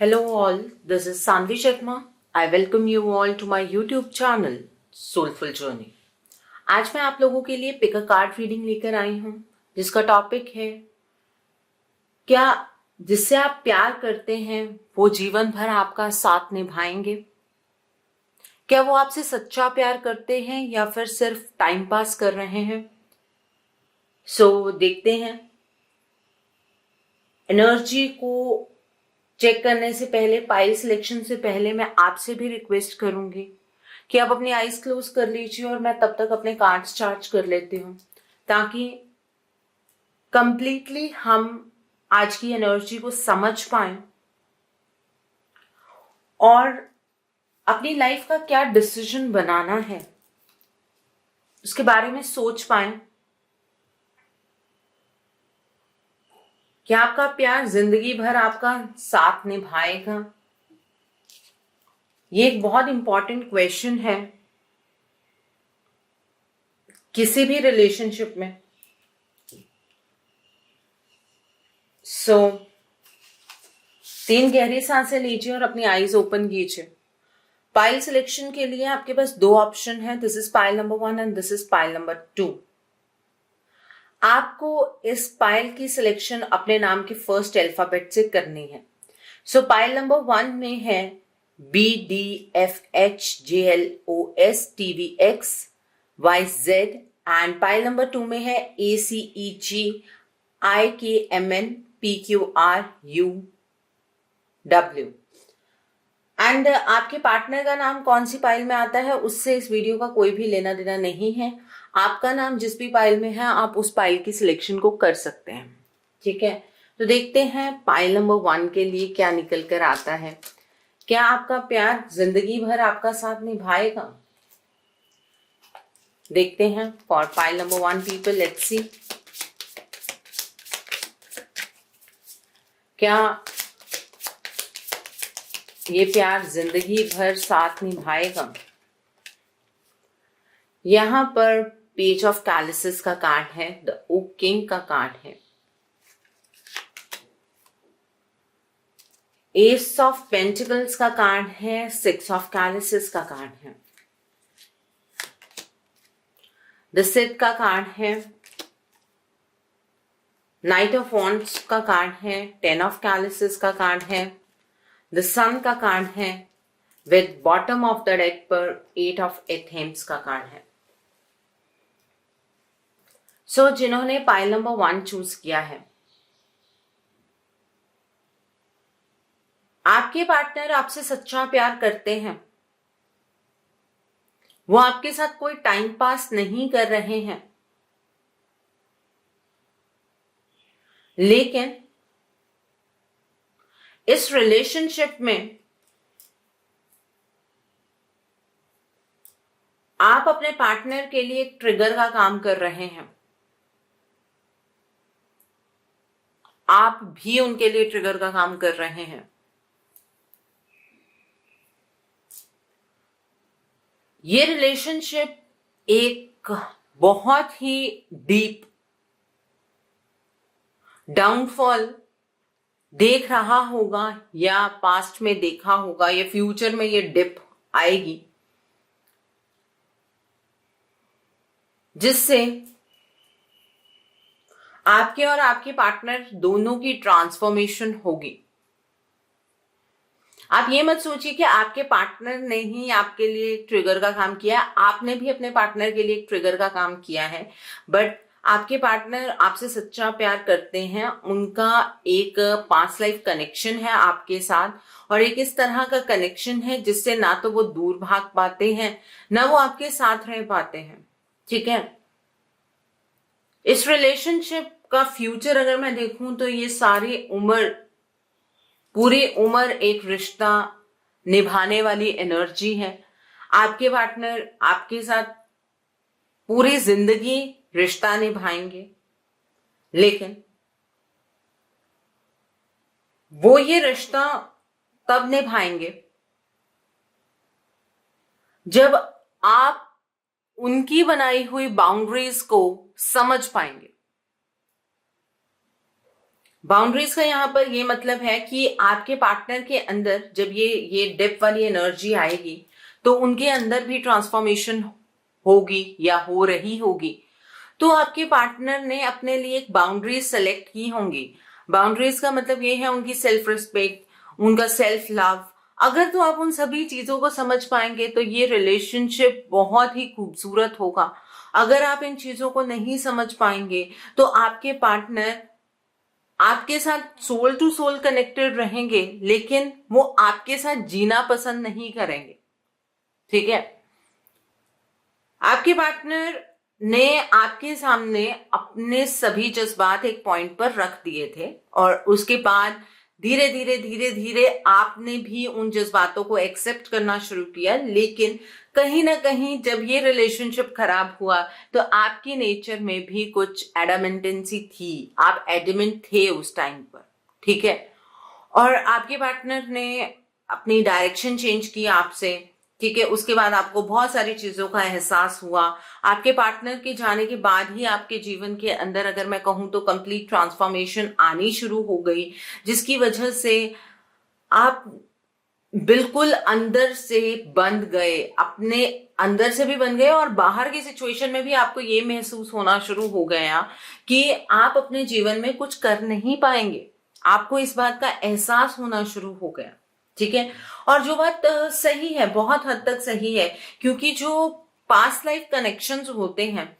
Hello all, this is Sanvi Sharma. I welcome you all to my YouTube channel Soulful Journey. आज मैं आप लोगों के लिए पिक अ कार्ड रीडिंग लेकर आई हूँ जिसका टॉपिक है क्या जिससे आप प्यार करते हैं वो जीवन भर आपका साथ निभाएंगे। क्या वो आपसे सच्चा प्यार करते हैं या फिर सिर्फ टाइम पास कर रहे हैं। देखते हैं। एनर्जी को चेक करने से पहले, पाइल सिलेक्शन से पहले मैं आपसे भी रिक्वेस्ट करूंगी कि आप अपनी आईज क्लोज कर लीजिए और मैं तब तक अपने कार्ड्स चार्ज कर लेती हूँ ताकि कंप्लीटली हम आज की एनर्जी को समझ पाए और अपनी लाइफ का क्या डिसीजन बनाना है उसके बारे में सोच पाए। क्या आपका प्यार जिंदगी भर आपका साथ निभाएगा? ये एक बहुत इंपॉर्टेंट क्वेश्चन है किसी भी रिलेशनशिप में। तीन गहरी सांसें लीजिए और अपनी आईज ओपन कीजिए। पाइल सिलेक्शन के लिए आपके पास दो ऑप्शन है, this is pile number 1 and this is pile number 2। आपको इस पाइल की सिलेक्शन अपने नाम के फर्स्ट अल्फाबेट से करनी है। पाइल नंबर 1 में है BDFHJLOSTVXYZ एंड पाइल नंबर 2 में है ACEGIKMNPQRUW। एंड आपके पार्टनर का नाम कौन सी पाइल में आता है उससे इस वीडियो का कोई भी लेना देना नहीं है। आपका नाम जिस भी पाइल में है आप उस पाइल की सिलेक्शन को कर सकते हैं, ठीक है। तो देखते हैं पाइल नंबर 1 के लिए क्या निकल कर आता है। क्या आपका प्यार जिंदगी भर आपका साथ निभाएगा? देखते हैं for pile number 1 people, let's see क्या ये प्यार जिंदगी भर साथ निभाएगा। यहां पर पेज ऑफ कैलिसेस का कार्ड है, द ओक किंग का कार्ड है, एस ऑफ पेंटिकल्स का कार्ड है, 6 ऑफ कैलिसेस का कार्ड है, द सिथ का कार्ड है, नाइट ऑफ वॉन्ड्स का कार्ड है, 10 ऑफ कैलिसेस का कार्ड है, द सन का कार्ड है, with bottom of the deck पर 8 ऑफ एथेम्स का कार्ड है। जिन्होंने पाइल नंबर 1 चूज किया है, आपके पार्टनर आपसे सच्चा प्यार करते हैं। वो आपके साथ कोई टाइम पास नहीं कर रहे हैं, लेकिन इस रिलेशनशिप में आप अपने पार्टनर के लिए एक ट्रिगर का काम कर रहे हैं। आप भी उनके लिए ट्रिगर का काम कर रहे हैं। ये रिलेशनशिप एक बहुत ही डीप डाउनफॉल देख रहा होगा या पास्ट में देखा होगा या फ्यूचर में ये डिप आएगी जिससे आपके और आपके पार्टनर दोनों की ट्रांसफॉर्मेशन होगी। आप ये मत सोचिए कि आपके पार्टनर ने ही आपके लिए एक ट्रिगर का काम किया, आपने भी अपने पार्टनर के लिए एक ट्रिगर का काम किया है। बट आपके पार्टनर आपसे सच्चा प्यार करते हैं, उनका एक पास्ट लाइफ कनेक्शन है आपके साथ और एक इस तरह का कनेक्शन है जिससे ना तो वो दूर भाग पाते हैं ना वो आपके साथ रह पाते हैं, ठीक है। इस रिलेशनशिप का फ्यूचर अगर मैं देखूं तो ये सारी उम्र, पूरी उम्र एक रिश्ता निभाने वाली एनर्जी है। आपके पार्टनर आपके साथ पूरी जिंदगी रिश्ता निभाएंगे, लेकिन वो ये रिश्ता तब निभाएंगे जब आप उनकी बनाई हुई बाउंड्रीज को समझ पाएंगे, बाउंड्रीज का यहाँ पर ये मतलब है कि आपके पार्टनर के अंदर जब ये डिप वाली एनर्जी आएगी तो उनके अंदर भी ट्रांसफॉर्मेशन होगी या हो रही होगी। तो आपके पार्टनर ने अपने लिए एक बाउंड्रीज सेलेक्ट की होंगी। बाउंड्रीज का मतलब ये है उनकी सेल्फ रिस्पेक्ट, उनका सेल्फ लव। अगर तो आप उन सभी चीजों को समझ पाएंगे तो ये रिलेशनशिप बहुत ही खूबसूरत होगा। अगर आप इन चीजों को नहीं समझ पाएंगे तो आपके पार्टनर आपके साथ सोल टू सोल कनेक्टेड रहेंगे लेकिन वो आपके साथ जीना पसंद नहीं करेंगे। ठीक है, आपके पार्टनर ने आपके सामने अपने सभी जज्बात एक पॉइंट पर रख दिए थे और उसके बाद धीरे धीरे आपने भी उन जज्बातों को एक्सेप्ट करना शुरू किया। लेकिन कहीं ना कहीं जब ये रिलेशनशिप खराब हुआ तो आपकी नेचर में भी कुछ एडामेंटेंसी थी, आप एडमेंट थे उस टाइम पर। ठीक है, और आपके पार्टनर ने अपनी डायरेक्शन चेंज की आपसे। ठीक है, उसके बाद आपको बहुत सारी चीजों का एहसास हुआ। आपके पार्टनर के जाने के बाद ही आपके जीवन के अंदर अगर मैं कहूं तो कंप्लीट ट्रांसफॉर्मेशन आनी शुरू हो गई, जिसकी वजह से आप बिल्कुल अंदर से बंद गए, अपने अंदर से भी बन गए और बाहर की सिचुएशन में भी आपको ये महसूस होना शुरू हो गया कि आप अपने जीवन में कुछ कर नहीं पाएंगे। आपको इस बात का एहसास होना शुरू हो गया। ठीक है, और जो बात सही है, बहुत हद तक सही है, क्योंकि जो पास्ट लाइफ कनेक्शंस होते हैं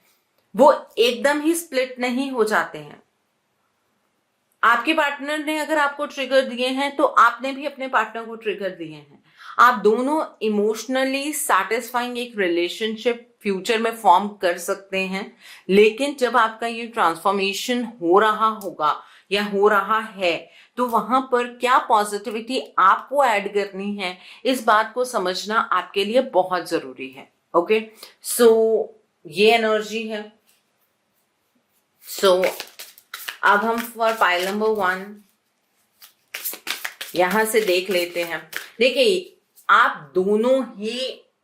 वो एकदम ही स्प्लिट नहीं हो जाते हैं। आपके पार्टनर ने अगर आपको ट्रिगर दिए हैं तो आपने भी अपने पार्टनर को ट्रिगर दिए हैं। आप दोनों इमोशनली सैटिस्फाइंग एक रिलेशनशिप फ्यूचर में फॉर्म कर सकते हैं। लेकिन जब आपका ये ट्रांसफॉर्मेशन हो रहा होगा या हो रहा है तो वहां पर क्या पॉजिटिविटी आपको ऐड करनी है, इस बात को समझना आपके लिए बहुत जरूरी है। ओके, सो ये एनर्जी है। सो अब हम फॉर पाइल नंबर 1 यहां से देख लेते हैं। देखिए, आप दोनों ही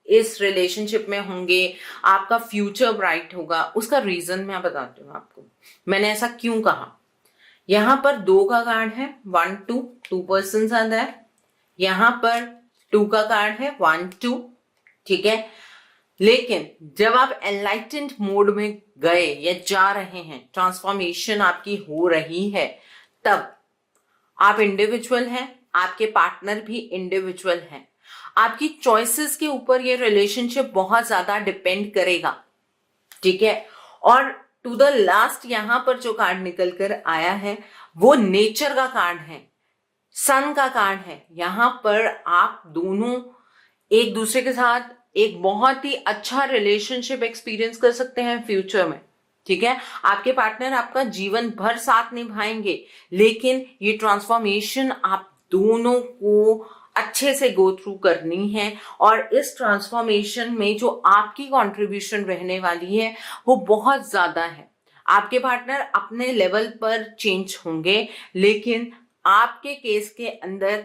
इस रिलेशनशिप में होंगे, आपका फ्यूचर ब्राइट होगा। उसका रीजन मैं बताती हूँ आपको, मैंने ऐसा क्यों कहा। यहां पर 2 का कार्ड है, 1 2 पर्सन आर देयर। यहां पर 2 का कार्ड है, 1 2। ठीक है, लेकिन जब आप एनलाइटेंड मोड में गए या जा रहे हैं, ट्रांसफॉर्मेशन आपकी हो रही है, तब आप इंडिविजुअल हैं, आपके पार्टनर भी इंडिविजुअल हैं। आपकी चॉइसेस के ऊपर ये रिलेशनशिप बहुत ज्यादा डिपेंड करेगा। ठीक है, और टू द लास्ट यहां पर जो कार्ड निकल कर आया है वो नेचर का कार्ड है, सन का कार्ड है। यहां पर आप दोनों एक दूसरे के साथ एक बहुत ही अच्छा रिलेशनशिप एक्सपीरियंस कर सकते हैं फ्यूचर में। ठीक है, आपके पार्टनर आपका जीवन भर साथ निभाएंगे, लेकिन ये ट्रांसफॉर्मेशन आप दोनों को अच्छे से गो थ्रू करनी है। और इस ट्रांसफॉर्मेशन में जो आपकी कंट्रीब्यूशन रहने वाली है वो बहुत ज्यादा है। आपके पार्टनर अपने लेवल पर चेंज होंगे, लेकिन आपके केस के अंदर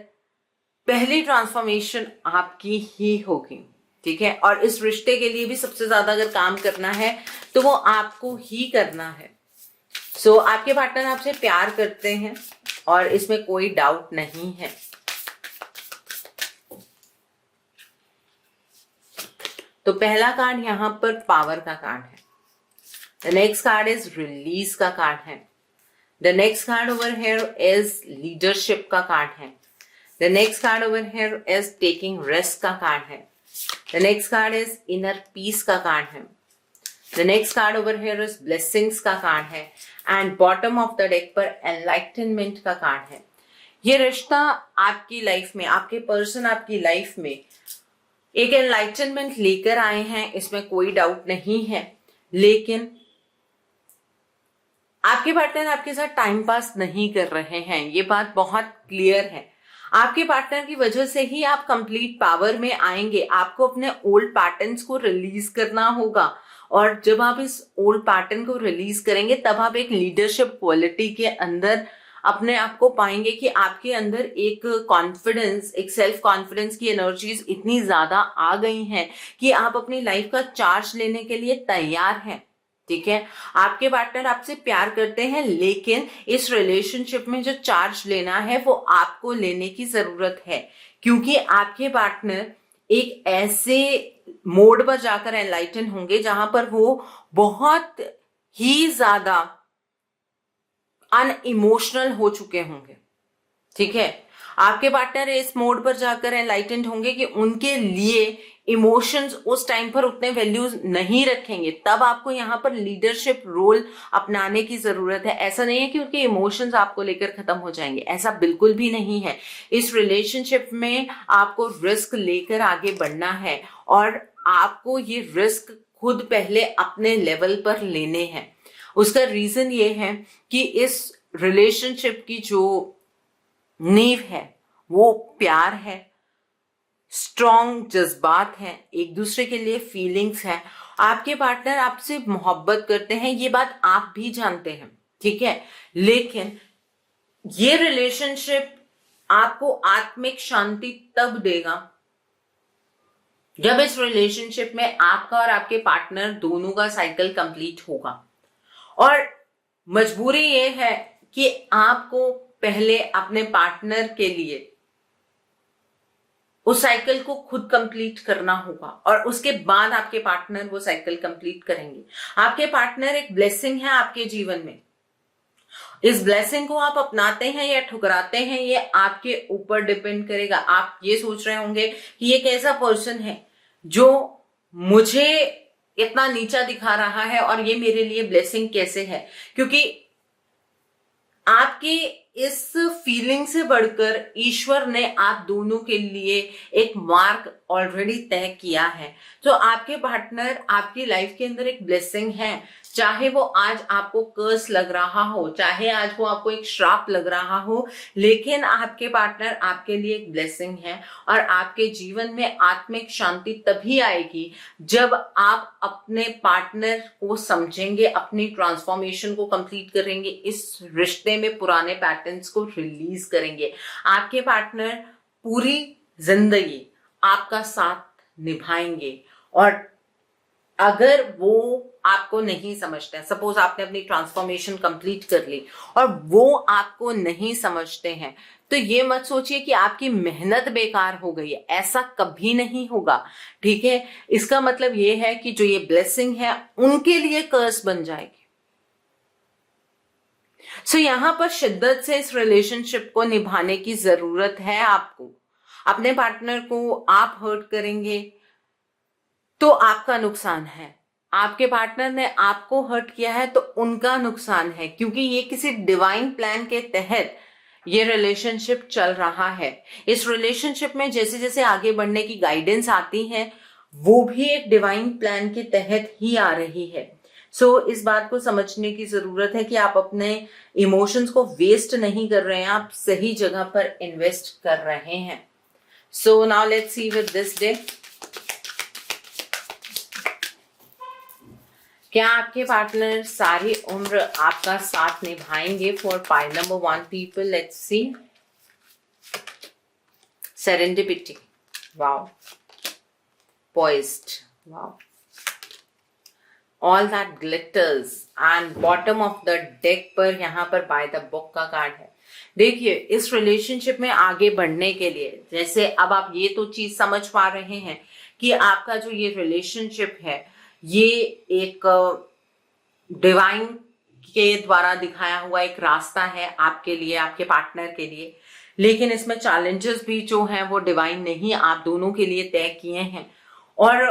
पहली ट्रांसफॉर्मेशन आपकी ही होगी। ठीक है, और इस रिश्ते के लिए भी सबसे ज्यादा अगर काम करना है तो वो आपको ही करना है। सो आपके पार्टनर आपसे प्यार करते हैं और इसमें कोई डाउट नहीं है। तो पहला कार्ड यहां पर पावर का कार्ड है। The next card is release का कार्ड है। The next card over here is leadership का कार्ड है। The next card over here is taking rest का कार्ड है। The next card is inner peace का card है। The next card over here is blessings का card है। And bottom of the deck पर enlightenment का card है। ये रिश्ता आपकी लाइफ में, आपके पर्सन आपकी लाइफ में एक एनलाइटनमेंट लेकर आए हैं, इसमें कोई डाउट नहीं है। लेकिन आपके पार्टनर आपके साथ टाइम पास नहीं कर रहे हैं, ये बात बहुत क्लियर है। आपके पार्टनर की वजह से ही आप कंप्लीट पावर में आएंगे। आपको अपने ओल्ड पैटर्न्स को रिलीज करना होगा, और जब आप इस ओल्ड पैटर्न को रिलीज करेंगे तब आप एक लीडरशिप क्वालिटी के अंदर अपने आप को पाएंगे कि आपके अंदर एक कॉन्फिडेंस, एक सेल्फ कॉन्फिडेंस की एनर्जीज इतनी ज्यादा आ गई हैं कि आप अपनी लाइफ का चार्ज लेने के लिए तैयार हैं। ठीक है, आपके पार्टनर आपसे प्यार करते हैं, लेकिन इस रिलेशनशिप में जो चार्ज लेना है वो आपको लेने की जरूरत है, क्योंकि आपके पार्टनर एक ऐसे मोड पर जाकर एनलाइटन होंगे जहां पर वो बहुत ही ज्यादा अनइमोशनल हो चुके होंगे। ठीक है, आपके पार्टनर इस मोड पर जाकर एनलाइटेंड होंगे कि उनके लिए इमोशंस उस टाइम पर उतने वैल्यूज नहीं रखेंगे, तब आपको यहाँ पर लीडरशिप रोल अपनाने की जरूरत है। ऐसा नहीं है कि उनके इमोशंस आपको लेकर खत्म हो जाएंगे, ऐसा बिल्कुल भी नहीं है। इस रिलेशनशिप में आपको रिस्क लेकर आगे बढ़ना है और आपको ये रिस्क खुद पहले अपने लेवल पर लेने हैं। उसका रीजन ये है कि इस रिलेशनशिप की जो नींव है वो प्यार है, स्ट्रॉन्ग जज्बात हैं, एक दूसरे के लिए फीलिंग्स हैं। आपके पार्टनर आपसे मोहब्बत करते हैं, ये बात आप भी जानते हैं, ठीक है, लेकिन ये रिलेशनशिप आपको आत्मिक शांति तब देगा जब इस रिलेशनशिप में आपका और आपके पार्टनर दोनों का साइकिल कंप्लीट होगा। और मजबूरी ये है कि आपको पहले अपने पार्टनर के लिए उस साइकिल को खुद कंप्लीट करना होगा और उसके बाद आपके पार्टनर वो साइकिल कंप्लीट करेंगे। आपके पार्टनर एक ब्लेसिंग है आपके जीवन में। इस ब्लेसिंग को आप अपनाते हैं या ठुकराते हैं, ये आपके ऊपर डिपेंड करेगा। आप ये सोच रहे होंगे कि ये कैसा पर्सन है जो मुझे इतना नीचा दिखा रहा है और ये मेरे लिए ब्लेसिंग कैसे है, क्योंकि आपकी इस फीलिंग से बढ़कर ईश्वर ने आप दोनों के लिए एक मार्ग ऑलरेडी तय किया है। तो आपके पार्टनर आपकी लाइफ के अंदर एक ब्लेसिंग है, चाहे वो आज आपको कर्स लग रहा हो, चाहे आज वो आपको एक श्राप लग रहा हो, लेकिन आपके पार्टनर आपके लिए एक ब्लेसिंग है। और आपके जीवन में आत्मिक शांति तभी आएगी जब आप अपने पार्टनर को समझेंगे, अपनी ट्रांसफॉर्मेशन को कंप्लीट करेंगे, इस रिश्ते में पुराने पैटर्न्स को रिलीज करेंगे। आपके पार्टनर पूरी जिंदगी आपका साथ निभाएंगे। और अगर वो आपको नहीं समझते हैं, सपोज आपने अपनी ट्रांसफॉर्मेशन कंप्लीट कर ली और वो आपको नहीं समझते हैं, तो ये मत सोचिए कि आपकी मेहनत बेकार हो गई है, ऐसा कभी नहीं होगा। ठीक है, इसका मतलब ये है कि जो ये ब्लेसिंग है उनके लिए कर्स बन जाएगी। सो यहां पर शिद्दत से इस रिलेशनशिप को निभाने की जरूरत है आपको। अपने पार्टनर को आप हर्ट करेंगे तो आपका नुकसान है, आपके पार्टनर ने आपको हर्ट किया है तो उनका नुकसान है, क्योंकि ये किसी डिवाइन प्लान के तहत ये रिलेशनशिप चल रहा है। इस रिलेशनशिप में जैसे जैसे आगे बढ़ने की गाइडेंस आती है वो भी एक डिवाइन प्लान के तहत ही आ रही है। सो इस बात को समझने की जरूरत है कि आप अपने इमोशंस को वेस्ट नहीं कर रहे हैं, आप सही जगह पर इन्वेस्ट कर रहे हैं। सो now let's C with this day, क्या आपके पार्टनर सारी उम्र आपका साथ निभाएंगे? For pile number 1 people, let's see. Serendipity, wow, poised, wow, all that glitters, and bottom of the deck पर यहाँ पर by the book का कार्ड है। देखिए, इस रिलेशनशिप में आगे बढ़ने के लिए, जैसे अब आप ये तो चीज समझ पा रहे हैं कि आपका जो ये रिलेशनशिप है ये एक डिवाइन के द्वारा दिखाया हुआ एक रास्ता है आपके लिए, आपके पार्टनर के लिए, लेकिन इसमें चैलेंजेस भी जो हैं वो डिवाइन नहीं आप दोनों के लिए तय किए हैं। और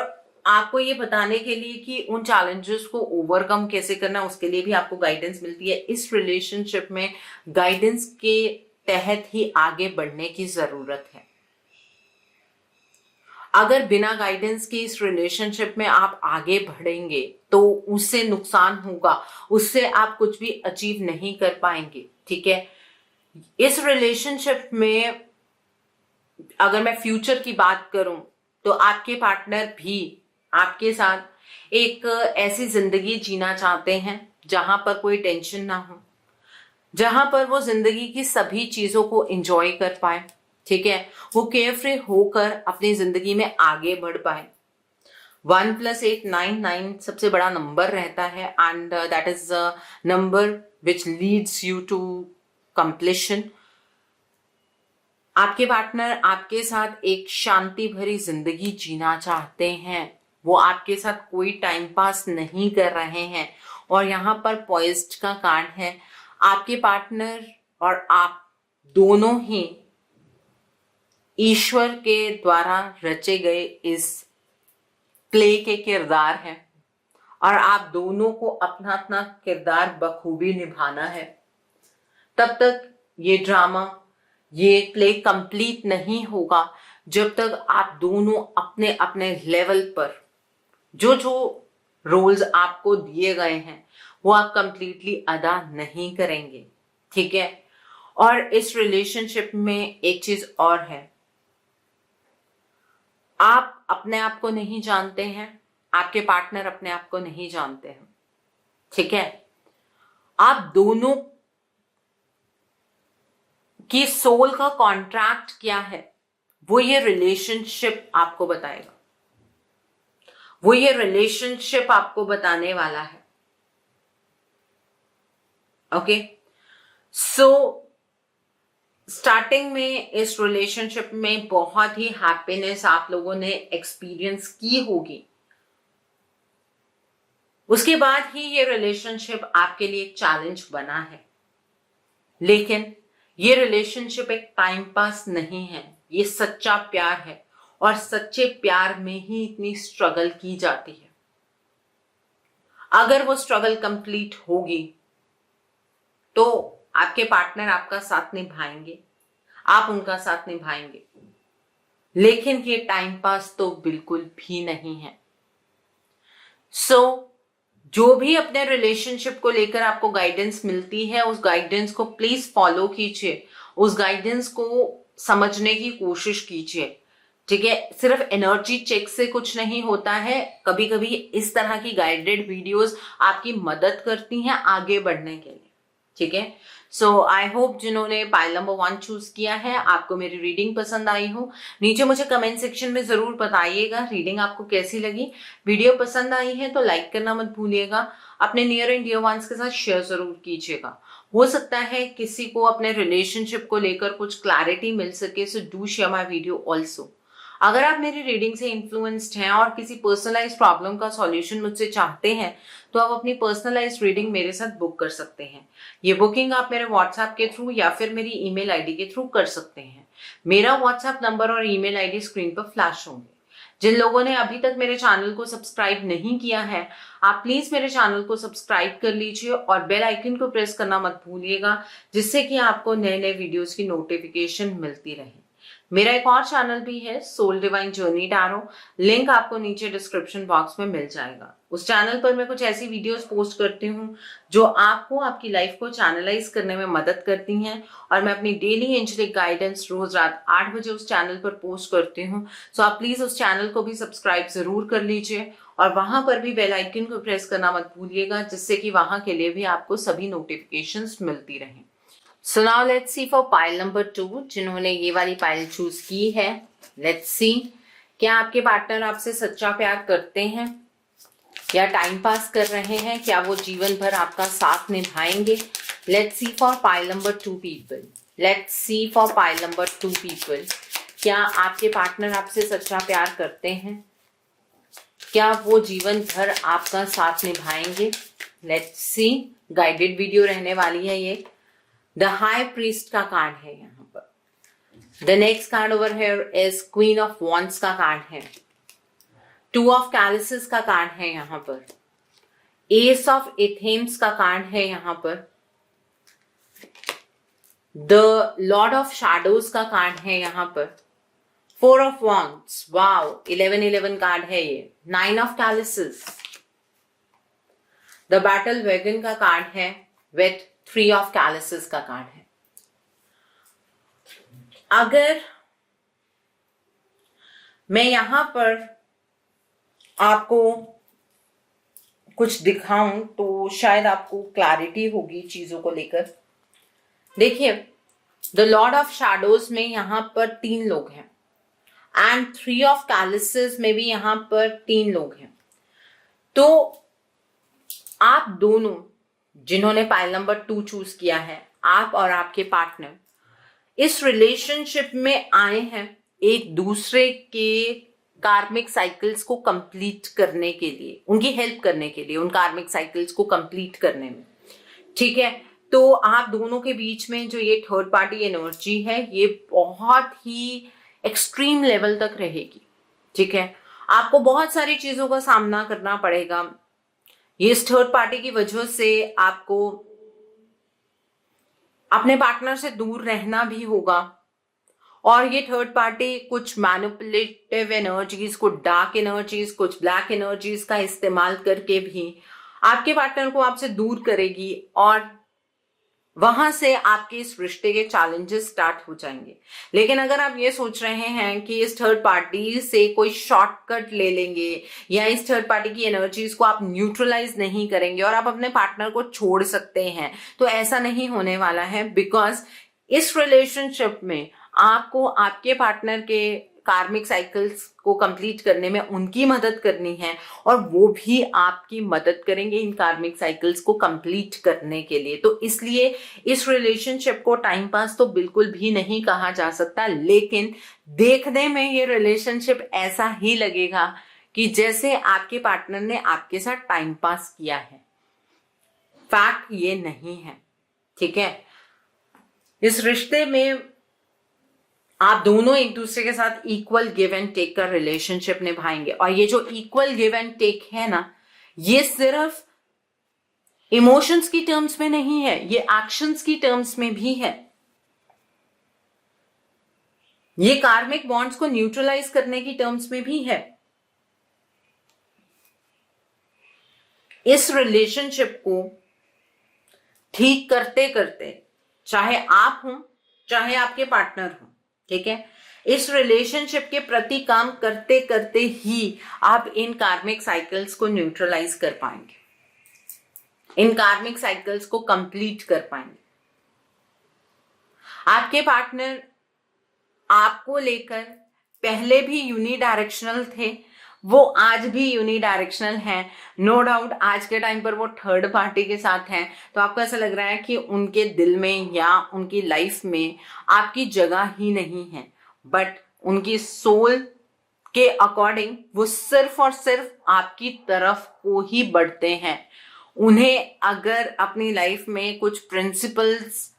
आपको ये बताने के लिए कि उन चैलेंजेस को ओवरकम कैसे करना, उसके लिए भी आपको गाइडेंस मिलती है। इस रिलेशनशिप में गाइडेंस के तहत ही आगे बढ़ने की जरूरत है। अगर बिना गाइडेंस के इस रिलेशनशिप में आप आगे बढ़ेंगे तो उससे नुकसान होगा, उससे आप कुछ भी अचीव नहीं कर पाएंगे। ठीक है, इस रिलेशनशिप में अगर मैं फ्यूचर की बात करूं तो आपके पार्टनर भी आपके साथ एक ऐसी जिंदगी जीना चाहते हैं जहां पर कोई टेंशन ना हो, जहां पर वो जिंदगी की सभी चीजों को एंजॉय कर पाए। ठीक है, वो केयरफ्री होकर अपनी जिंदगी में आगे बढ़ पाए। 1+8 9, 9 सबसे बड़ा नंबर रहता है and that is the number which leads you to completion. आपके पार्टनर आपके साथ एक शांति भरी जिंदगी जीना चाहते हैं, वो आपके साथ कोई टाइम पास नहीं कर रहे हैं। और यहाँ पर पॉइज्ड का कार्ड है। आपके पार्टनर और आप दोनों ही ईश्वर के द्वारा रचे गए इस प्ले के किरदार हैं और आप दोनों को अपना अपना किरदार बखूबी निभाना है। तब तक ये ड्रामा, ये प्ले कंप्लीट नहीं होगा जब तक आप दोनों अपने अपने लेवल पर जो जो रोल्स आपको दिए गए हैं वो आप कंप्लीटली अदा नहीं करेंगे, ठीक है। और इस रिलेशनशिप में एक चीज और है, आप अपने आप को नहीं जानते हैं, आपके पार्टनर अपने आप को नहीं जानते हैं, ठीक है। आप दोनों की सोल का कॉन्ट्रैक्ट क्या है वो ये रिलेशनशिप आपको बताएगा, वो ये रिलेशनशिप आपको बताने वाला है। ओके, सो स्टार्टिंग में इस रिलेशनशिप में बहुत ही हैप्पीनेस आप लोगों ने एक्सपीरियंस की होगी। उसके बाद ही ये रिलेशनशिप आपके लिए एक चैलेंज बना है। लेकिन ये रिलेशनशिप एक टाइम पास नहीं है, ये सच्चा प्यार है और सच्चे प्यार में ही इतनी स्ट्रगल की जाती है। अगर वो स्ट्रगल कंप्लीट होगी तो आपके पार्टनर आपका साथ निभाएंगे, आप उनका साथ निभाएंगे, लेकिन ये टाइम पास तो बिल्कुल भी नहीं है। सो जो भी अपने रिलेशनशिप को लेकर आपको गाइडेंस मिलती है उस गाइडेंस को प्लीज फॉलो कीजिए, उस गाइडेंस को समझने की कोशिश कीजिए, ठीक है। सिर्फ एनर्जी चेक से कुछ नहीं होता है, कभी कभी इस तरह की गाइडेड वीडियोस आपकी मदद करती हैं आगे बढ़ने के लिए, ठीक है। सो आई होप जिन्होंने पाइल नंबर 1 चूज किया है आपको मेरी रीडिंग पसंद आई हो। नीचे मुझे कमेंट सेक्शन में जरूर बताइएगा रीडिंग आपको कैसी लगी। वीडियो पसंद आई है तो लाइक करना मत भूलिएगा, अपने नियर एंड डियर वंस के साथ शेयर जरूर कीजिएगा। हो सकता है किसी को अपने रिलेशनशिप को लेकर कुछ क्लैरिटी मिल सके, so do share my video also. अगर आप मेरी रीडिंग से इन्फ्लुएंस्ड हैं और किसी पर्सनलाइज्ड प्रॉब्लम का सॉल्यूशन मुझसे चाहते हैं तो आप अपनी पर्सनलाइज्ड रीडिंग मेरे साथ बुक कर सकते हैं। ये बुकिंग आप मेरे व्हाट्सएप के थ्रू या फिर मेरी ईमेल आईडी के थ्रू कर सकते हैं। मेरा व्हाट्सएप नंबर और ईमेल आईडी स्क्रीन पर फ्लैश होंगे। जिन लोगों ने अभी तक मेरे चैनल को सब्सक्राइब नहीं किया है आप प्लीज मेरे चैनल को सब्सक्राइब कर लीजिए और बेल आइकन को प्रेस करना मत भूलिएगा, जिससे कि आपको नए नए वीडियोस की नोटिफिकेशन मिलती रहे। मेरा एक और चैनल भी है soul divine journey tarot, link आपको नीचे डिस्क्रिप्शन बॉक्स में मिल जाएगा। उस चैनल पर मैं कुछ ऐसी वीडियोस पोस्ट करती हूँ जो आपको आपकी लाइफ को चैनलाइज करने में मदद करती हैं और मैं अपनी डेली एंजेलिक गाइडेंस रोज रात 8 बजे उस चैनल पर पोस्ट करती हूँ। सो आप प्लीज उस चैनल को भी सब्सक्राइब जरूर कर लीजिए और वहां पर भी बेल आइकन को प्रेस करना मत भूलिएगा, जिससे कि वहां के लिए भी आपको सभी नोटिफिकेशंस मिलती रहें। So now let's see for pile number 2 जिन्होंने ये वाली पाइल चूज की है। Let's see क्या आपके पार्टनर आपसे सच्चा प्यार करते हैं या टाइम पास कर रहे हैं, क्या वो जीवन भर आपका साथ निभाएंगे। Let's see for pile number 2 people. Let's see for pile number 2 people क्या आपके पार्टनर आपसे सच्चा प्यार करते हैं, क्या वो जीवन भर आपका साथ निभाएंगे। Let's see गाइडेड वीडियो रहने वाली है ये। द हाई प्रीस्ट का कार्ड है यहाँ पर। The next card over here is queen of wands का कार्ड है। 2 ऑफ कैलिसेस का कार्ड है यहाँ पर। एस ऑफ एथेम्स का कार्ड है यहाँ पर। द लॉर्ड ऑफ शैडोज का कार्ड है यहाँ पर। 4 ऑफ वॉन्ड्स, वाओ 11 कार्ड है ये। 9 of calyces. The battle wagon का कार्ड है विथ 3 ऑफ कैलिसेस का कार्ड है। अगर मैं यहां पर आपको कुछ दिखाऊं तो शायद आपको क्लैरिटी होगी चीजों को लेकर। देखिए द लॉर्ड ऑफ शैडोज में यहां पर 3 लोग हैं। एंड 3 ऑफ कैलिसेस में भी यहाँ पर 3 लोग हैं। तो आप दोनों जिन्होंने पाइल नंबर 2 चूज किया है, आप और आपके पार्टनर इस रिलेशनशिप में आए हैं एक दूसरे के कार्मिक साइकिल्स को कंप्लीट करने के लिए, उनकी हेल्प करने के लिए, उन कार्मिक साइकिल्स को कंप्लीट करने में। ठीक है, तो आप दोनों के बीच में जो ये थर्ड पार्टी एनर्जी है ये बहुत ही एक्सट्रीम लेवल तक रहेगी। ठीक है, आपको बहुत सारी चीजों का सामना करना पड़ेगा। ये इस थर्ड पार्टी की वजह से आपको अपने पार्टनर से दूर रहना भी होगा, और ये थर्ड पार्टी कुछ मैनिपुलेटिव एनर्जीज, कुछ डार्क एनर्जीज, कुछ ब्लैक एनर्जीज का इस्तेमाल करके भी आपके पार्टनर को आपसे दूर करेगी, और वहां से आपके इस रिश्ते के चैलेंजेस स्टार्ट हो जाएंगे। लेकिन अगर आप ये सोच रहे हैं कि इस थर्ड पार्टी से कोई शॉर्टकट ले लेंगे या इस थर्ड पार्टी की एनर्जीज को आप न्यूट्रलाइज नहीं करेंगे और आप अपने पार्टनर को छोड़ सकते हैं, तो ऐसा नहीं होने वाला है। बिकॉज इस रिलेशनशिप में आपको आपके पार्टनर के कार्मिक साइकिल्स को कंप्लीट करने में उनकी मदद करनी है, और वो भी आपकी मदद करेंगे इन कार्मिक साइकिल्स को कंप्लीट करने के लिए। तो इसलिए इस रिलेशनशिप को टाइम पास तो बिल्कुल भी नहीं कहा जा सकता, लेकिन देखने में ये रिलेशनशिप ऐसा ही लगेगा कि जैसे आपके पार्टनर ने आपके साथ टाइम पास किया है। फैक्ट ये नहीं है। ठीक है, इस रिश्ते में आप दोनों एक दूसरे के साथ इक्वल गिव एंड टेक का रिलेशनशिप निभाएंगे, और ये जो इक्वल गिव एंड टेक है ना, ये सिर्फ इमोशंस की टर्म्स में नहीं है, ये एक्शंस की टर्म्स में भी है। ये कार्मिक बॉन्ड्स को न्यूट्रलाइज करने की टर्म्स में भी है। इस रिलेशनशिप को ठीक करते करते, चाहे आप हो चाहे आपके पार्टनर हो, ठीक है, इस रिलेशनशिप के प्रति काम करते करते ही आप इन कार्मिक साइकिल्स को न्यूट्रलाइज कर पाएंगे, इन कार्मिक साइकिल्स को कंप्लीट कर पाएंगे। आपके पार्टनर आपको लेकर पहले भी यूनिडायरेक्शनल थे, वो आज भी यूनिडायरेक्शनल हैं। नो डाउट आज के टाइम पर वो थर्ड पार्टी के साथ हैं, तो आपको ऐसा लग रहा है कि उनके दिल में या उनकी लाइफ में आपकी जगह ही नहीं है, बट उनकी सोल के अकॉर्डिंग वो सिर्फ और सिर्फ आपकी तरफ को ही बढ़ते हैं। उन्हें अगर अपनी लाइफ में कुछ प्रिंसिपल्स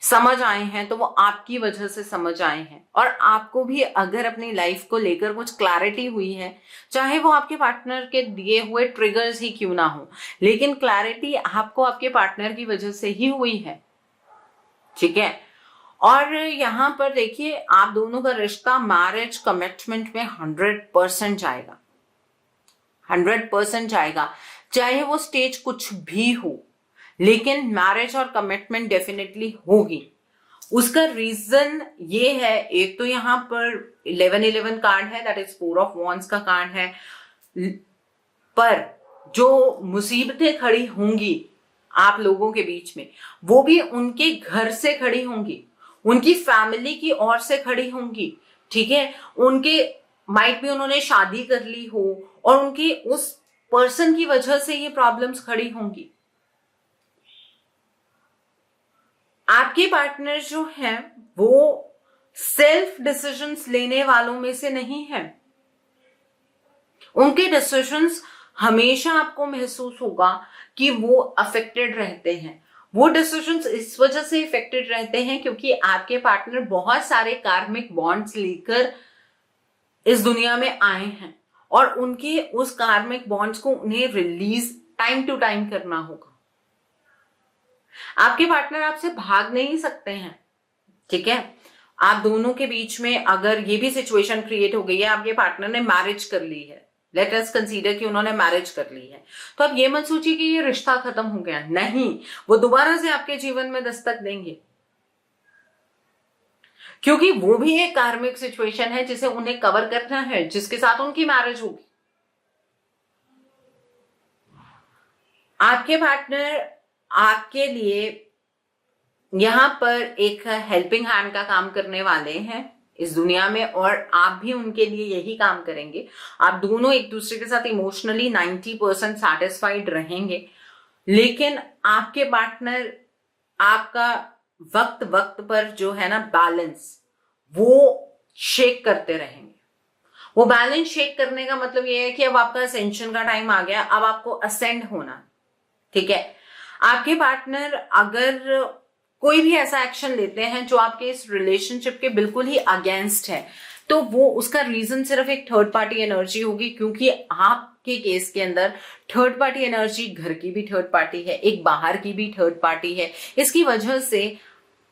समझ आए हैं तो वो आपकी वजह से समझ आए हैं, और आपको भी अगर अपनी लाइफ को लेकर कुछ क्लैरिटी हुई है, चाहे वो आपके पार्टनर के दिए हुए ट्रिगर्स ही क्यों ना हो, लेकिन क्लैरिटी आपको आपके पार्टनर की वजह से ही हुई है। ठीक है, और यहां पर देखिए आप दोनों का रिश्ता मैरिज कमिटमेंट में 100% जाएगा, 100% जाएगा, चाहे वो स्टेज कुछ भी हो, लेकिन मैरिज और कमिटमेंट डेफिनेटली होगी। उसका रीजन ये है, एक तो यहाँ पर 1111 कार्ड है, दैट इज 4 ऑफ वॉन्ड्स का कार्ड है, पर जो मुसीबतें खड़ी होंगी आप लोगों के बीच में, वो भी उनके घर से खड़ी होंगी, उनकी फैमिली की ओर से खड़ी होंगी। ठीक है, उनके माइट भी उन्होंने शादी कर ली हो और उनकी उस पर्सन की वजह से ये प्रॉब्लम्स खड़ी होंगी। आपके पार्टनर जो हैं वो सेल्फ डिसीजंस लेने वालों में से नहीं है। उनके डिसीजंस हमेशा आपको महसूस होगा कि वो अफेक्टेड रहते हैं। वो डिसीजंस इस वजह से इफेक्टेड रहते हैं क्योंकि आपके पार्टनर बहुत सारे कार्मिक बॉन्ड्स लेकर इस दुनिया में आए हैं, और उनके उस कार्मिक बॉन्ड्स को उन्हें रिलीज टाइम टू टाइम करना होगा। आपके पार्टनर आपसे भाग नहीं सकते हैं। ठीक है, आप दोनों के बीच में अगर ये भी सिचुएशन क्रिएट हो गई है, आपके पार्टनर ने मैरिज कर ली है, लेट अस कंसीडर कि उन्होंने मैरिज कर ली है, तो आप ये मत सोचिए कि ये रिश्ता खत्म हो गया, नहीं, वो दोबारा से आपके जीवन में दस्तक देंगे, क्योंकि वो भी एक कार्मिक सिचुएशन है जिसे उन्हें कवर करना है, जिसके साथ उनकी मैरिज होगी। आपके पार्टनर आपके लिए यहां पर एक हेल्पिंग हैंड का काम करने वाले हैं। इस दुनिया में, और आप भी उनके लिए यही काम करेंगे। आप दोनों एक दूसरे के साथ इमोशनली 90% सेटिस्फाइड रहेंगे, लेकिन आपके पार्टनर आपका वक्त वक्त पर जो है ना बैलेंस, वो शेक करते रहेंगे। वो बैलेंस शेक करने का मतलब ये है कि अब आपका असेंशन का टाइम आ गया, अब आपको असेंड होना, ठीक है। आपके पार्टनर अगर कोई भी ऐसा एक्शन लेते हैं जो आपके इस रिलेशनशिप के बिल्कुल ही अगेंस्ट है, तो वो उसका रीजन सिर्फ एक थर्ड पार्टी एनर्जी होगी, क्योंकि आपके केस के अंदर थर्ड पार्टी एनर्जी घर की भी थर्ड पार्टी है, एक बाहर की भी थर्ड पार्टी है। इसकी वजह से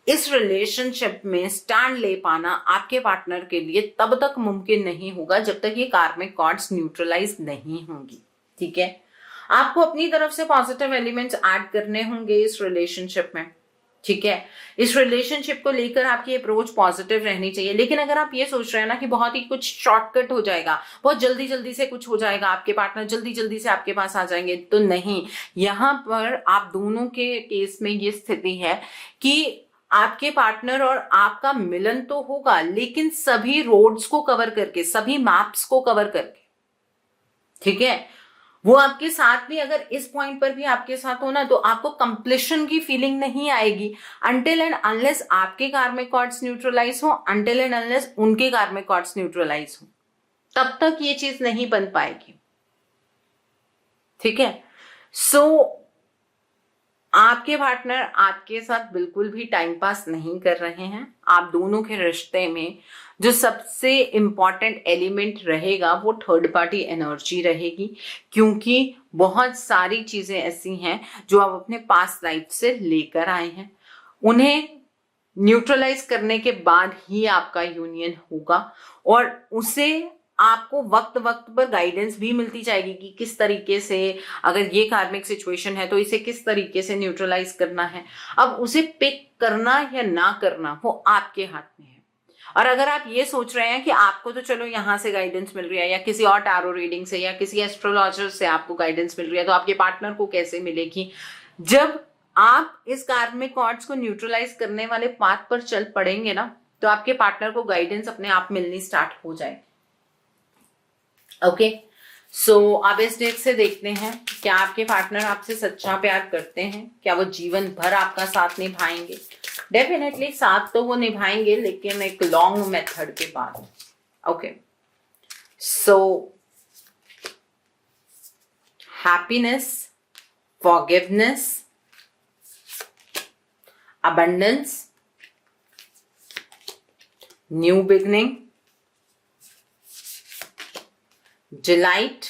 इस रिलेशनशिप में स्टैंड ले पाना आपके पार्टनर के लिए तब तक मुमकिन नहीं होगा जब तक ये कार्मिक कॉर्ड्स न्यूट्रलाइज नहीं होंगी, ठीक है। आपको अपनी तरफ से पॉजिटिव एलिमेंट्स ऐड करने होंगे इस रिलेशनशिप में, ठीक है। इस रिलेशनशिप को लेकर आपकी अप्रोच पॉजिटिव रहनी चाहिए। लेकिन अगर आप ये सोच रहे हैं ना कि बहुत ही कुछ शॉर्टकट हो जाएगा, बहुत जल्दी जल्दी से कुछ हो जाएगा, आपके पार्टनर जल्दी जल्दी से आपके पास आ जाएंगे, तो नहीं। यहाँ पर आप दोनों के केस में ये स्थिति है कि आपके पार्टनर और आपका मिलन तो होगा, लेकिन सभी रोड्स को कवर करके, सभी मैप्स को कवर करके, ठीक है। वो आपके साथ भी, अगर इस पॉइंट पर भी आपके साथ हो ना, तो आपको कंप्लीशन की फीलिंग नहीं आएगी अनटिल एंड अनलेस आपके कार्मिक कॉर्ड्स न्यूट्रलाइज हो, अनटिल एंड अनलेस उनके कार्मिक कॉर्ड्स न्यूट्रलाइज हो, तब तक ये चीज नहीं बन पाएगी, ठीक है। सो आपके पार्टनर आपके साथ बिल्कुल भी टाइम पास नहीं कर रहे हैं। आप दोनों के रिश्ते में जो सबसे इंपॉर्टेंट एलिमेंट रहेगा वो थर्ड पार्टी एनर्जी रहेगी, क्योंकि बहुत सारी चीजें ऐसी हैं जो आप अपने पास्ट लाइफ से लेकर आए हैं। उन्हें न्यूट्रलाइज करने के बाद ही आपका यूनियन होगा, और उसे आपको वक्त वक्त पर गाइडेंस भी मिलती जाएगी कि किस तरीके से, अगर ये कार्मिक सिचुएशन है तो इसे किस तरीके से न्यूट्रलाइज करना है। अब उसे पिक करना या ना करना वो आपके हाथ में है। और अगर आप ये सोच रहे हैं कि आपको तो चलो यहाँ से गाइडेंस मिल रही है, या किसी और टैरो रीडिंग से, या किसी एस्ट्रोलॉजर से आपको गाइडेंस मिल रही है, तो आपके पार्टनर को कैसे मिलेगी? जब आप इस कार्मिक कॉर्ड्स को न्यूट्रलाइज करने वाले पाथ पर चल पड़ेंगे ना, तो आपके पार्टनर को गाइडेंस अपने आप मिलनी स्टार्ट हो जाए। ओके, सो अब इस डेट से देखते हैं क्या आपके पार्टनर आपसे सच्चा प्यार करते हैं, क्या वो जीवन भर आपका साथ निभाएंगे। डेफिनेटली साथ तो वो निभाएंगे, लेकिन एक लॉन्ग मेथड के बाद। Okay, so happiness, forgiveness, abundance, new beginning, delight,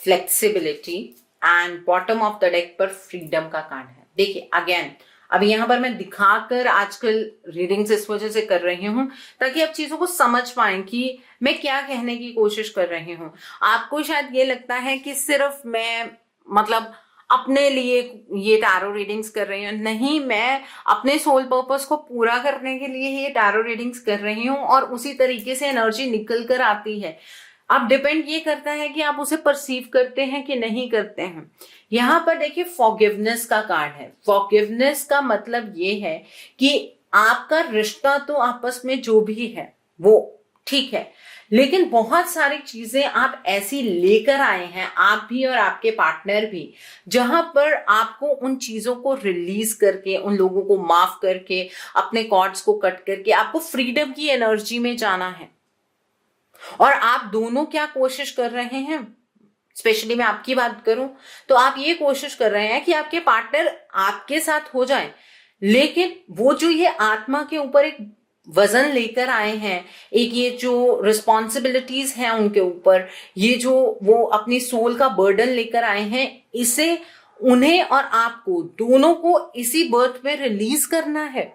flexibility, and bottom of the deck पर फ्रीडम का कार्ड है। देखिए अगेन, अब यहां पर मैं दिखाकर आजकल रीडिंग्स इस वजह से कर रही हूं ताकि आप चीजों को समझ पाएं कि मैं क्या कहने की कोशिश कर रही हूं। आपको शायद ये लगता है कि सिर्फ मैं मतलब अपने लिए ये टैरो रीडिंग्स कर रही हूँ, नहीं, मैं अपने सोल पर्पस को पूरा करने के लिए ये टैरो रीडिंग्स कर रही हूँ, और उसी तरीके से एनर्जी निकल कर आती है। अब डिपेंड ये करता है कि आप उसे परसीव करते हैं कि नहीं करते हैं। यहां पर देखिए फॉरगिवनेस का कार्ड है। फॉरगिवनेस का मतलब ये है कि आपका रिश्ता तो आपस में जो भी है वो ठीक है, लेकिन बहुत सारी चीजें आप ऐसी लेकर आए हैं, आप भी और आपके पार्टनर भी, जहां पर आपको उन चीजों को रिलीज करके, उन लोगों को माफ करके, अपने कॉर्ड्स को कट करके आपको फ्रीडम की एनर्जी में जाना है। और आप दोनों क्या कोशिश कर रहे हैं, स्पेशली मैं आपकी बात करूं तो आप ये कोशिश कर रहे हैं कि आपके पार्टनर आपके साथ हो जाए, लेकिन वो जो ये आत्मा के ऊपर एक वजन लेकर आए हैं, एक ये जो रिस्पॉन्सिबिलिटीज हैं उनके ऊपर, ये जो वो अपनी सोल का बर्डन लेकर आए हैं, इसे उन्हें और आपको दोनों को इसी बर्थ में रिलीज करना है।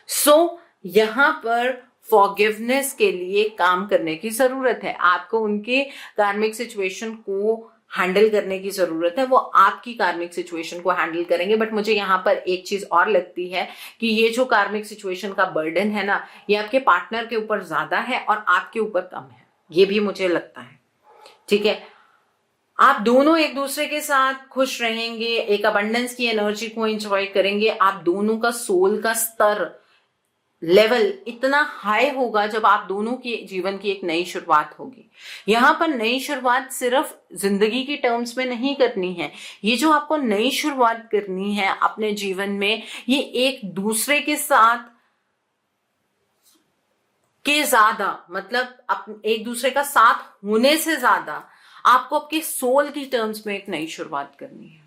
सो यहां पर फॉरगिवनेस के लिए काम करने की जरूरत है। आपको उनके कार्मिक सिचुएशन को हैंडल करने की जरूरत है, वो आपकी कार्मिक सिचुएशन को हैंडल करेंगे। बट मुझे यहाँ पर एक चीज और लगती है कि ये जो कार्मिक सिचुएशन का बर्डन है ना, ये आपके पार्टनर के ऊपर ज्यादा है और आपके ऊपर कम है, ये भी मुझे लगता है, ठीक है। आप दोनों एक दूसरे के साथ खुश रहेंगे, एक अबंडेंस की एनर्जी को एंजॉय करेंगे। आप दोनों का सोल का स्तर लेवल इतना हाई होगा जब आप दोनों के जीवन की एक नई शुरुआत होगी। यहाँ पर नई शुरुआत सिर्फ जिंदगी की टर्म्स में नहीं करनी है, ये जो आपको नई शुरुआत करनी है अपने जीवन में, ये एक दूसरे के साथ के ज्यादा, मतलब एक दूसरे का साथ होने से ज्यादा आपको आपके सोल की टर्म्स में एक नई शुरुआत करनी है।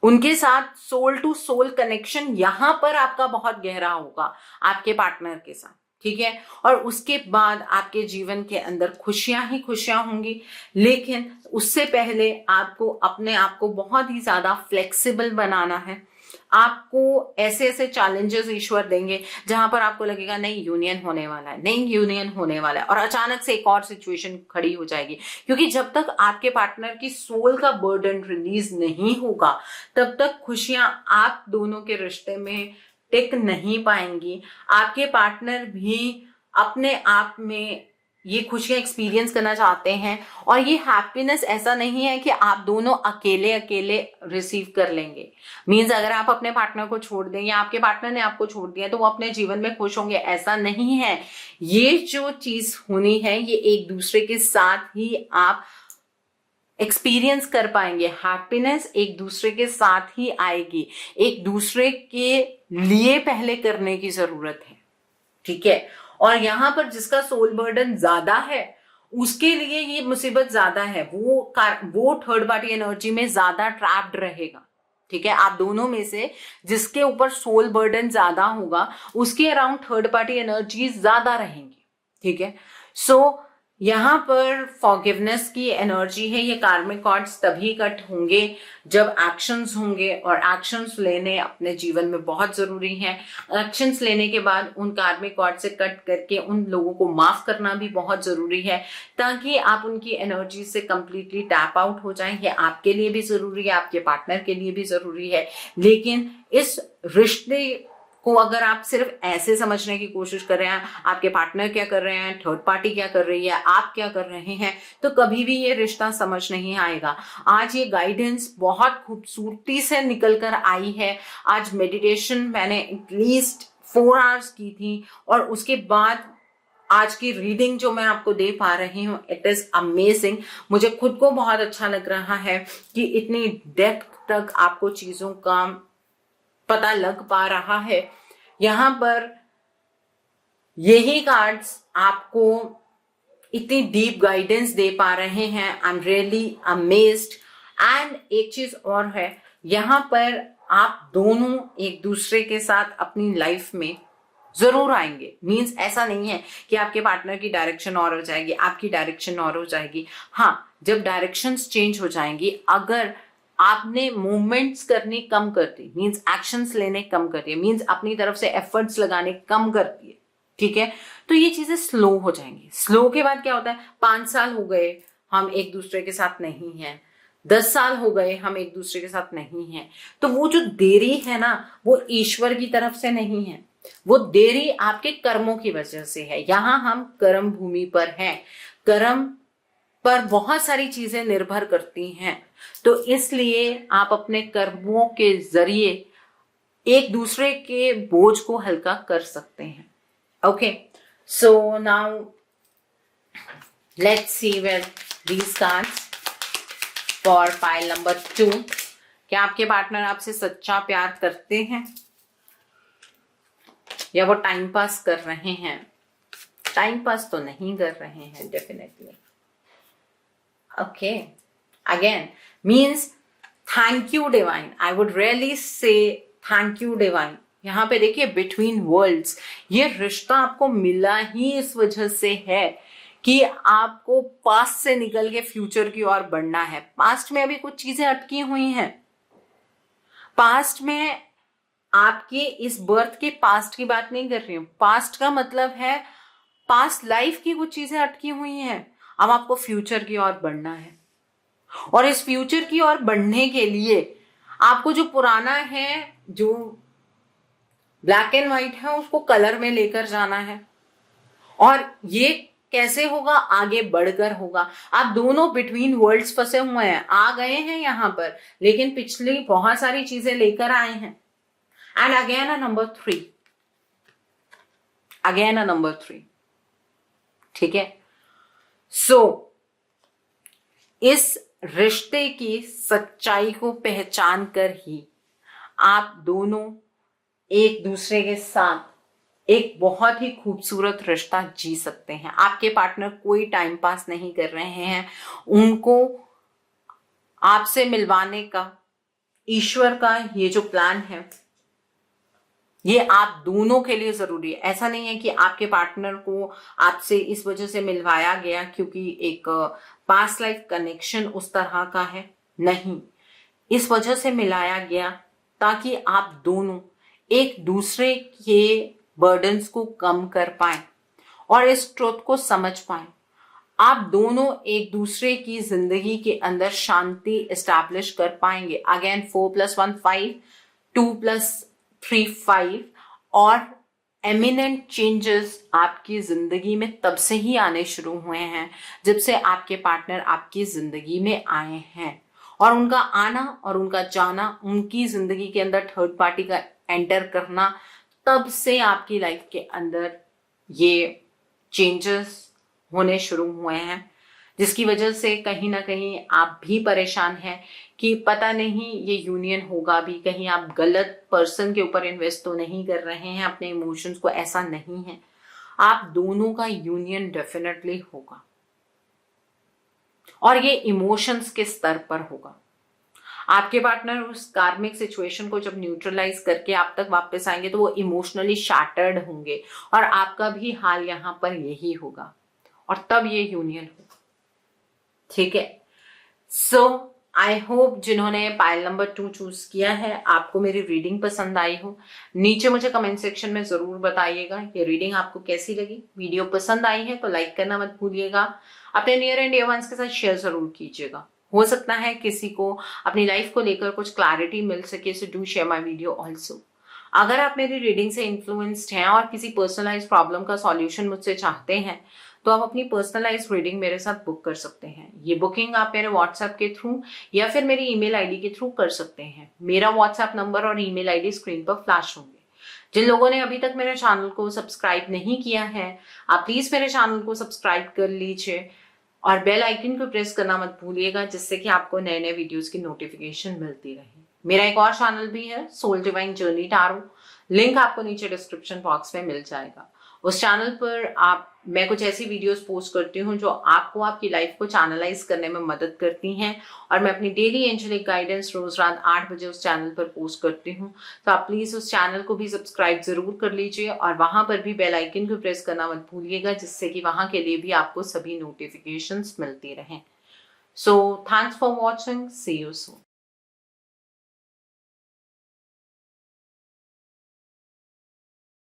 उनके साथ सोल टू सोल कनेक्शन यहां पर आपका बहुत गहरा होगा आपके पार्टनर के साथ, ठीक है। और उसके बाद आपके जीवन के अंदर खुशियां ही खुशियां होंगी, लेकिन उससे पहले आपको अपने आप को बहुत ही ज्यादा फ्लेक्सिबल बनाना है। आपको ऐसे ऐसे चैलेंजेस ईश्वर देंगे जहां पर आपको लगेगा नहीं यूनियन होने वाला है, नहीं यूनियन होने वाला है, और अचानक से एक और सिचुएशन खड़ी हो जाएगी। क्योंकि जब तक आपके पार्टनर की सोल का बर्डन रिलीज नहीं होगा तब तक खुशियां आप दोनों के रिश्ते में टिक नहीं पाएंगी। आपके पार्टनर भी अपने आप में ये खुशियां एक्सपीरियंस करना चाहते हैं, और ये हैप्पीनेस ऐसा नहीं है कि आप दोनों अकेले अकेले रिसीव कर लेंगे। मींस अगर आप अपने पार्टनर को छोड़ दें या आपके पार्टनर ने आपको छोड़ दिया तो वो अपने जीवन में खुश होंगे, ऐसा नहीं है। ये जो चीज होनी है ये एक दूसरे के साथ ही आप एक्सपीरियंस कर पाएंगे। हैप्पीनेस एक दूसरे के साथ ही आएगी, एक दूसरे के लिए पहले करने की जरूरत है, ठीक है। और यहां पर जिसका सोल बर्डन ज्यादा है उसके लिए ये मुसीबत ज्यादा है, वो थर्ड पार्टी एनर्जी में ज्यादा ट्रैप्ड रहेगा, ठीक है। आप दोनों में से जिसके ऊपर सोल बर्डन ज्यादा होगा उसके अराउंड थर्ड पार्टी एनर्जी ज्यादा रहेंगी, ठीक है। सो यहाँ पर फॉरगिवनेस की एनर्जी है। ये कार्मिक कॉर्ड्स तभी कट होंगे जब एक्शंस होंगे, और एक्शंस लेने अपने जीवन में बहुत जरूरी है। एक्शंस लेने के बाद उन कार्मिक कॉर्ड से कट करके उन लोगों को माफ करना भी बहुत जरूरी है, ताकि आप उनकी एनर्जी से कंप्लीटली टैप आउट हो जाएं। ये आपके लिए भी जरूरी है, आपके पार्टनर के लिए भी जरूरी है। लेकिन इस रिश्ते को अगर आप सिर्फ ऐसे समझने की कोशिश कर रहे हैं, आपके पार्टनर क्या कर रहे हैं, थर्ड पार्टी क्या कर रही है, आप क्या कर रहे हैं, तो कभी भी ये रिश्ता समझ नहीं आएगा। आज ये गाइडेंस बहुत खूबसूरती से निकल कर आई है। आज मेडिटेशन मैंने एटलीस्ट 4 आवर्स की थी, और उसके बाद आज की रीडिंग जो मैं आपको दे पा रही हूँ, इट इज अमेजिंग। मुझे खुद को बहुत अच्छा लग रहा है कि इतनी डेप्थ तक आपको चीजों का पता लग पा रहा है। यहां पर यही कार्ड्स आपको इतनी डीप गाइडेंस दे पा रहे हैं। I am really amazed. And एक चीज और है, यहां पर आप दोनों एक दूसरे के साथ अपनी लाइफ में जरूर आएंगे। मींस ऐसा नहीं है कि आपके पार्टनर की डायरेक्शन और हो जाएगी, आपकी डायरेक्शन और हो जाएगी। हाँ, जब डायरेक्शंस चेंज हो जाएंगी, अगर आपने मूवमेंट्स करनी कम कर दी, मींस एक्शंस लेने कम कर दिए, मींस अपनी तरफ से एफर्ट्स लगाने कम कर दिए, ठीक है, तो ये चीजें स्लो हो जाएंगी। स्लो के बाद क्या होता है, 5 साल हो गए हम एक दूसरे के साथ नहीं हैं, 10 साल हो गए हम एक दूसरे के साथ नहीं हैं, तो वो जो देरी है ना, वो ईश्वर की तरफ से नहीं है, वो देरी आपके कर्मों की वजह से है। यहां हम कर्म भूमि पर हैं, कर्म पर बहुत सारी चीजें निर्भर करती हैं, तो इसलिए आप अपने कर्मों के जरिए एक दूसरे के बोझ को हल्का कर सकते हैं। Okay, so now let's see where these cards for pile number 2। क्या आपके पार्टनर आपसे सच्चा प्यार करते हैं या वो टाइम पास कर रहे हैं? टाइम पास तो नहीं कर रहे हैं definitely. Okay, again means thank you divine. I would really say thank you divine. यहाँ पे देखिए बिटवीन वर्ल्ड्स, ये रिश्ता आपको मिला ही इस वजह से है कि आपको पास्ट से निकल के फ्यूचर की ओर बढ़ना है। पास्ट में अभी कुछ चीजें अटकी हुई हैं। पास्ट में आपकी इस बर्थ के पास्ट की बात नहीं कर रही हूँ। पास्ट का मतलब है पास्ट लाइफ की कुछ चीजें अटकी हुई हैं। अब आपको फ्यूचर की ओर बढ़ना है, और इस फ्यूचर की ओर बढ़ने के लिए आपको जो पुराना है, जो ब्लैक एंड व्हाइट है, उसको कलर में लेकर जाना है। और ये कैसे होगा? आगे बढ़कर होगा। आप दोनों बिटवीन वर्ल्ड्स फंसे हुए हैं, आ गए हैं यहां पर, लेकिन पिछली बहुत सारी चीजें लेकर आए हैं। And again number 3, again a number 3, ठीक है। सो इस रिश्ते की सच्चाई को पहचान कर ही आप दोनों एक दूसरे के साथ एक बहुत ही खूबसूरत रिश्ता जी सकते हैं। आपके पार्टनर कोई टाइम पास नहीं कर रहे हैं, उनको आपसे मिलवाने का ईश्वर का ये जो प्लान है ये आप दोनों के लिए जरूरी है। ऐसा नहीं है कि आपके पार्टनर को आपसे इस वजह से मिलवाया गया क्योंकि एक पास्ट लाइफ कनेक्शन उस तरह का है, नहीं, इस वजह से मिलाया गया ताकि आप दोनों एक दूसरे के बर्डन्स को कम कर पाए और इस ट्रुथ को समझ पाए। आप दोनों एक दूसरे की जिंदगी के अंदर शांति एस्टैब्लिश कर पाएंगे। अगेन 4+1 5, 2+3 5, और एमिनेंट चेंजेस आपकी जिंदगी में तब से ही आने शुरू हुए हैं जब से आपके पार्टनर आपकी जिंदगी में आए हैं, और उनका आना और उनका जाना, उनकी जिंदगी के अंदर थर्ड पार्टी का एंटर करना, तब से आपकी लाइफ के अंदर ये चेंजेस होने शुरू हुए हैं, जिसकी वजह से कहीं ना कहीं आप भी परेशान हैं कि पता नहीं ये यूनियन होगा भी, कहीं आप गलत पर्सन के ऊपर इन्वेस्ट तो नहीं कर रहे हैं अपने इमोशंस को। ऐसा नहीं है, आप दोनों का यूनियन डेफिनेटली होगा और ये इमोशंस के स्तर पर होगा। आपके पार्टनर उस कार्मिक सिचुएशन को जब न्यूट्रलाइज करके आप तक वापस आएंगे तो वो इमोशनली शैटर्ड होंगे और आपका भी हाल यहां पर यही होगा और तब ये यूनियन होगा, ठीक है। सो आई होप जिन्होंने पाइल नंबर 2 चूज किया है आपको मेरी रीडिंग पसंद आई हो। नीचे मुझे कमेंट सेक्शन में जरूर बताइएगा ये रीडिंग आपको कैसी लगी। वीडियो पसंद आई है तो लाइक करना मत भूलिएगा, अपने नियर एंड डियर वंस के साथ शेयर जरूर कीजिएगा। हो सकता है किसी को अपनी लाइफ को लेकर कुछ क्लैरिटी मिल सके, so do share my video also. अगर आप मेरी रीडिंग से इन्फ्लुएंस्ड हैं और किसी पर्सनलाइज प्रॉब्लम का सॉल्यूशन मुझसे चाहते हैं तो आप अपनी पर्सनलाइज रीडिंग मेरे साथ बुक कर सकते हैं। ये बुकिंग आप मेरे व्हाट्सएप के थ्रू या फिर मेरी ईमेल आईडी के थ्रू कर सकते हैं। मेरा व्हाट्सएप नंबर और ईमेल आईडी स्क्रीन पर फ्लैश होंगे। जिन लोगों ने अभी तक मेरे चैनल को सब्सक्राइब नहीं किया है आप प्लीज मेरे चैनल को सब्सक्राइब कर लीजिए और बेल आइकन को प्रेस करना मत भूलिएगा, जिससे कि आपको नए नए वीडियोस की नोटिफिकेशन मिलती रहे। मेरा एक और चैनल भी है, soul divine journey tarot, link आपको नीचे डिस्क्रिप्शन बॉक्स में मिल जाएगा। उस चैनल पर मैं कुछ ऐसी वीडियोस पोस्ट करती हूँ जो आपको आपकी लाइफ को चैनलाइज करने में मदद करती हैं, और मैं अपनी डेली एंजेलिक गाइडेंस रोज रात 8 बजे उस चैनल पर पोस्ट करती हूँ। तो आप प्लीज उस चैनल को भी सब्सक्राइब जरूर कर लीजिए और वहां पर भी बेल आइकन को प्रेस करना मत भूलिएगा, जिससे कि वहां के लिए भी आपको सभी नोटिफिकेशंस मिलती रहें। So thanks for watching, see you soon.